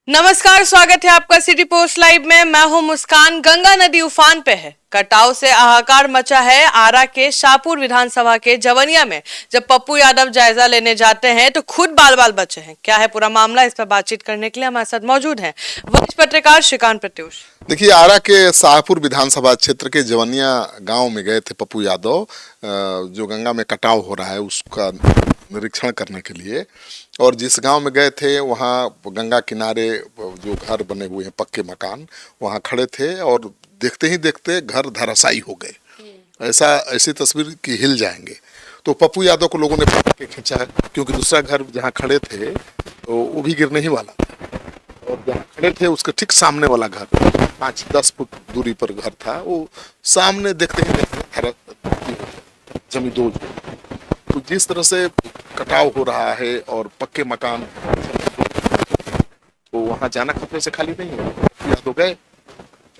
नमस्कार, स्वागत है आपका सिटी पोस्ट लाइव में। मैं हूं मुस्कान। गंगा नदी उफान पे है। कटाव से हाहाकार मचा है आरा के शाहपुर विधानसभा के जवनिया में। जब पप्पू यादव जायजा लेने जाते हैं तो खुद बाल बाल बचे हैं। क्या है पूरा मामला, इस पर बातचीत करने के लिए हमारे साथ मौजूद हैं वरिष्ठ पत्रकार श्रीकांत प्रत्युष। देखिए, आरा के शाहपुर विधानसभा क्षेत्र के जवनिया गांव में गए थे पप्पू यादव, जो गंगा में कटाव हो रहा है उसका निरीक्षण करने के लिए। और जिस गांव में गए थे वहां गंगा किनारे जो घर बने हुए हैं, पक्के मकान, वहां खड़े थे और देखते ही देखते घर धराशायी हो गए। ऐसी तस्वीर की हिल जाएंगे। तो पप्पू यादव को लोगों ने पकड़ के खींचा, क्योंकि दूसरा घर जहाँ खड़े थे तो वो भी गिरने ही वाला था। और जहाँ खड़े थे उसके ठीक सामने वाला घर 5-10 फुट दूरी पर घर था, वो सामने देखते ही देखते जमी दो। तो जिस तरह से कटाव हो रहा है और पक्के मकान, तो वहां जाना खतरे से खाली नहीं है। पप्पू यादव गए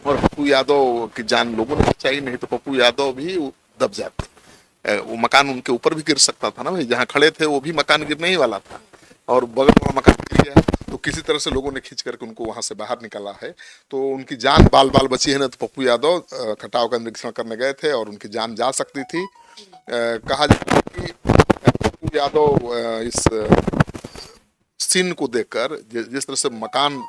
और पप्पू यादव की जान लोगों ने बचाई, नहीं तो पप्पू यादव भी दब जाते। वो मकान उनके ऊपर भी गिर सकता था ना भाई, जहाँ खड़े थे वो भी मकान गिरने ही वाला था और बगल वाला मकान गिर गया। तो किसी तरह से लोगों ने खींच करके उनको वहां से बाहर निकाला है, तो उनकी जान बाल बाल बची है। ना तो पप्पू यादव कटाव का निरीक्षण करने गए थे और उनकी जान जा सकती थी। कहा जाता है कि पप्पू यादव इस सीन को देखकर, जिस तरह से मकान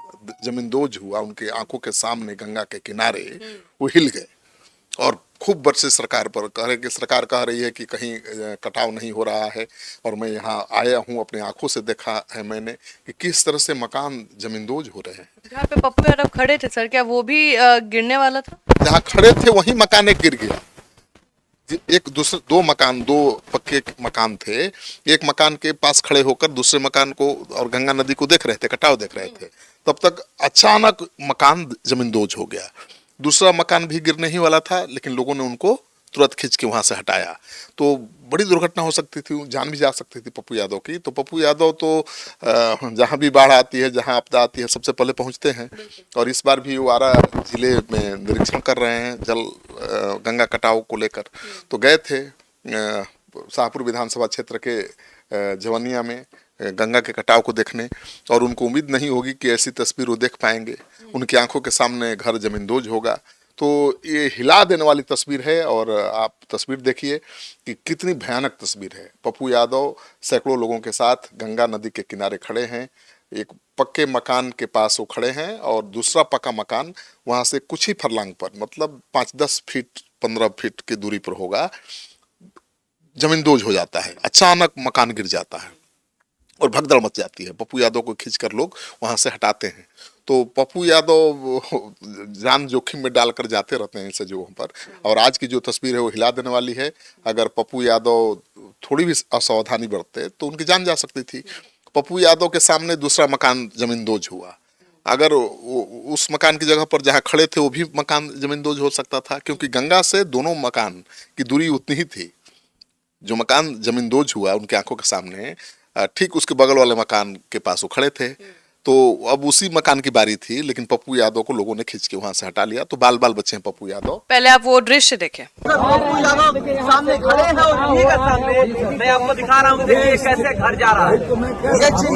जमींदोज हुआ उनके आंखों के सामने गंगा के किनारे, वो हिल गए और खूब बरसे सरकार पर। कह रहे कि सरकार कह रही है कि कहीं कटाव नहीं हो रहा है, और मैं यहाँ आया हूँ, अपने आंखों से देखा है मैंने कि किस तरह से मकान जमींदोज हो रहे हैं। जहाँ पे पप्पू यादव खड़े थे सर, क्या वो भी गिरने वाला था? जहाँ खड़े थे वही मकान एक गिर गया। एक दूसरे दो पक्के मकान थे। एक मकान के पास खड़े होकर दूसरे मकान को और गंगा नदी को देख रहे थे, कटाव देख रहे थे। तब तक अचानक मकान जमींदोज हो गया। दूसरा मकान भी गिरने ही वाला था, लेकिन लोगों ने उनको तुरंत खींच के वहां से हटाया। तो बड़ी दुर्घटना हो सकती थी, जान भी जा सकती थी पप्पू यादव की। तो पप्पू यादव तो जहां भी बाढ़ आती है, जहां आपदा आती है, सबसे पहले पहुंचते हैं। और इस बार भी वो आरा जिले में निरीक्षण कर रहे हैं गंगा कटाव को लेकर। तो गए थे शाहपुर विधानसभा क्षेत्र के जवनिया में गंगा के कटाव को देखने, और उनको उम्मीद नहीं होगी कि ऐसी तस्वीर वो देख पाएंगे। उनकी आंखों के सामने घर जमींदोज होगा। तो ये हिला देने वाली तस्वीर है, और आप तस्वीर देखिए कि कितनी भयानक तस्वीर है। पप्पू यादव सैकड़ों लोगों के साथ गंगा नदी के किनारे खड़े हैं। एक पक्के मकान के पास वो खड़े हैं और दूसरा पक्का मकान वहां से कुछ ही फरलांग पर, मतलब 5-10 फीट 15 फीट की दूरी पर होगा, जमींदोज हो जाता है। अचानक मकान गिर जाता है और भगदड़ मच जाती है। पप्पू यादव को खींचकर लोग वहां से हटाते हैं। तो पप्पू यादव जान जोखिम में डालकर जाते रहते हैं ऐसे जगहों पर। और आज की जो तस्वीर है वो हिला देने वाली है। अगर पप्पू यादव थोड़ी भी असावधानी बरते तो उनकी जान जा सकती थी। पप्पू यादव के सामने दूसरा मकान जमींदोज हुआ। अगर उस मकान की जगह पर जहाँ खड़े थे वो भी मकान जमींदोज हो सकता था, क्योंकि गंगा से दोनों मकान की दूरी उतनी ही थी। जो मकान जमींदोज हुआ उनकी आंखों के सामने, ठीक उसके बगल वाले मकान के पास वो खड़े थे। तो अब उसी मकान की बारी थी, लेकिन पप्पू यादव को लोगों ने खींच के वहां से हटा लिया। तो बाल बाल बचे हैं पप्पू यादव। पहले आप वो दृश्य देखें। पप्पू यादव सामने खड़े हैं और इन्हीं के सामने मैं आपको दिखा रहा हूँ, देखिए कैसे घर जा रहा है।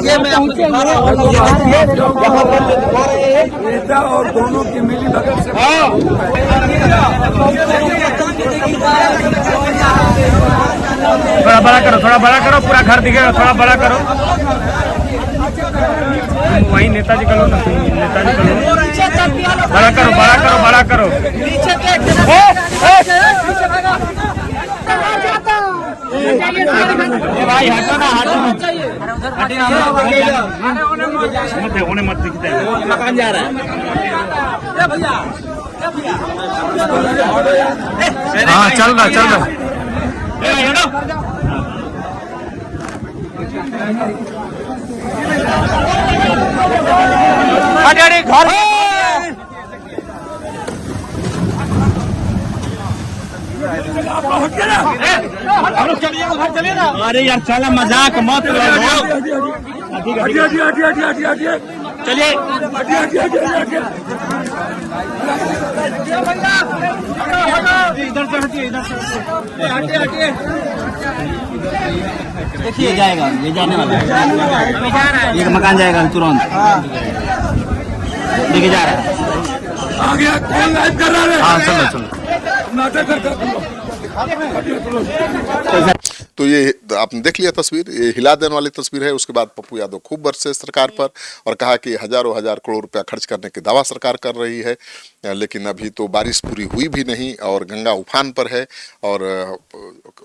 ये मैं आपको दिखा रहा हूँ और दोनों की मिली भगत से। थोड़ा बड़ा करो, पूरा घर दिखेगा। थोड़ा बड़ा करो, वही नेताजी का लो ना, नेताजी का लो। बड़ा करो। भाई हटो ना, मत दिखते हैं। मकान जा रहा है। हाँ, चल रहा। घर चलिए ना। अरे यार चला, मजाक मत चलिए। इधर से हटिए, हटिए। देखिए जाएगा, ये जाने वाला है, ये मकान जाएगा तुरंत। लेके जा रहा है। आ गया कौन लाइव कर रहा है? हाँ सुन लो सुन लो। नाटक कर तो ये आपने देख लिया तस्वीर, ये हिला देने वाली तस्वीर है। उसके बाद पप्पू यादव खूब बरसे सरकार पर और कहा कि हजारों हजार करोड़ रुपया खर्च करने की दावा सरकार कर रही है, लेकिन अभी तो बारिश पूरी हुई भी नहीं और गंगा उफान पर है और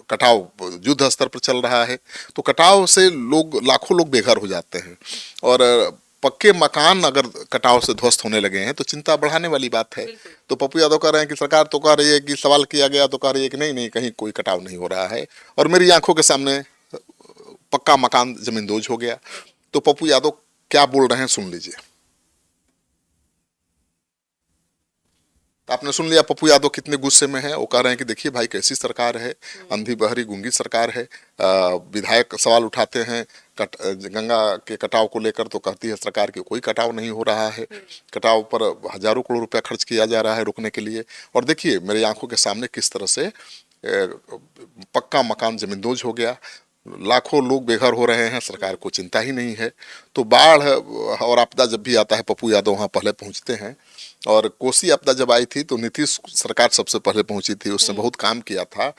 कटाव युद्ध स्तर पर चल रहा है। तो कटाव से लोग लाखों लोग बेघर हो जाते हैं और पक्के मकान अगर कटाव से ध्वस्त होने लगे हैं तो चिंता बढ़ाने वाली बात है। तो पप्पू यादव कह रहे हैं कि सरकार तो कह रही है कि सवाल किया गया तो कह रही है कि नहीं नहीं कहीं कोई कटाव नहीं हो रहा है और मेरी आंखों के सामने पक्का मकान जमींदोज हो गया। तो पप्पू यादव क्या बोल रहे हैं सुन लीजिए। आपने सुन लिया पप्पू यादव कितने गुस्से में है। वो कह रहे हैं कि देखिए भाई कैसी सरकार है, अंधी बहरी गूंगी सरकार है। विधायक सवाल उठाते हैं गंगा के कटाव को लेकर तो कहती है सरकार की कोई कटाव नहीं हो रहा है, कटाव पर हजारों करोड़ रुपया खर्च किया जा रहा है रोकने के लिए। और देखिए मेरी आंखों के सामने किस तरह से पक्का मकान जमींदोज हो गया, लाखों लोग बेघर हो रहे हैं, सरकार को चिंता ही नहीं है। तो बाढ़ और आपदा जब भी आता है पप्पू यादव वहाँ पहले पहुँचते हैं और कोसी आपदा जब आई थी तो नीतीश सरकार सबसे पहले पहुंची थी, उसने बहुत काम किया था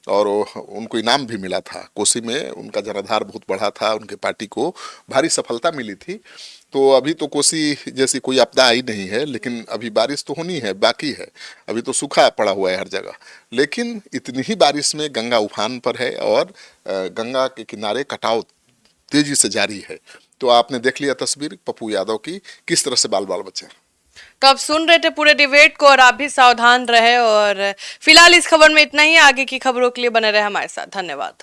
और उनको इनाम भी मिला था। कोसी में उनका जनाधार बहुत बढ़ा था, उनके पार्टी को भारी सफलता मिली थी। तो अभी तो कोसी जैसी कोई आपदा आई नहीं है, लेकिन अभी बारिश तो होनी है, बाकी है, अभी तो सूखा पड़ा हुआ है हर जगह। लेकिन इतनी ही बारिश में गंगा उफान पर है और गंगा के किनारे कटाव तेजी से जारी है। तो आपने देख लिया तस्वीर पप्पू यादव की किस तरह से बाल बाल बचे। तो आप सुन रहे थे पूरे डिबेट को और आप भी सावधान रहे और फिलहाल इस खबर में इतना ही। आगे की खबरों के लिए बने रहे हमारे साथ। धन्यवाद।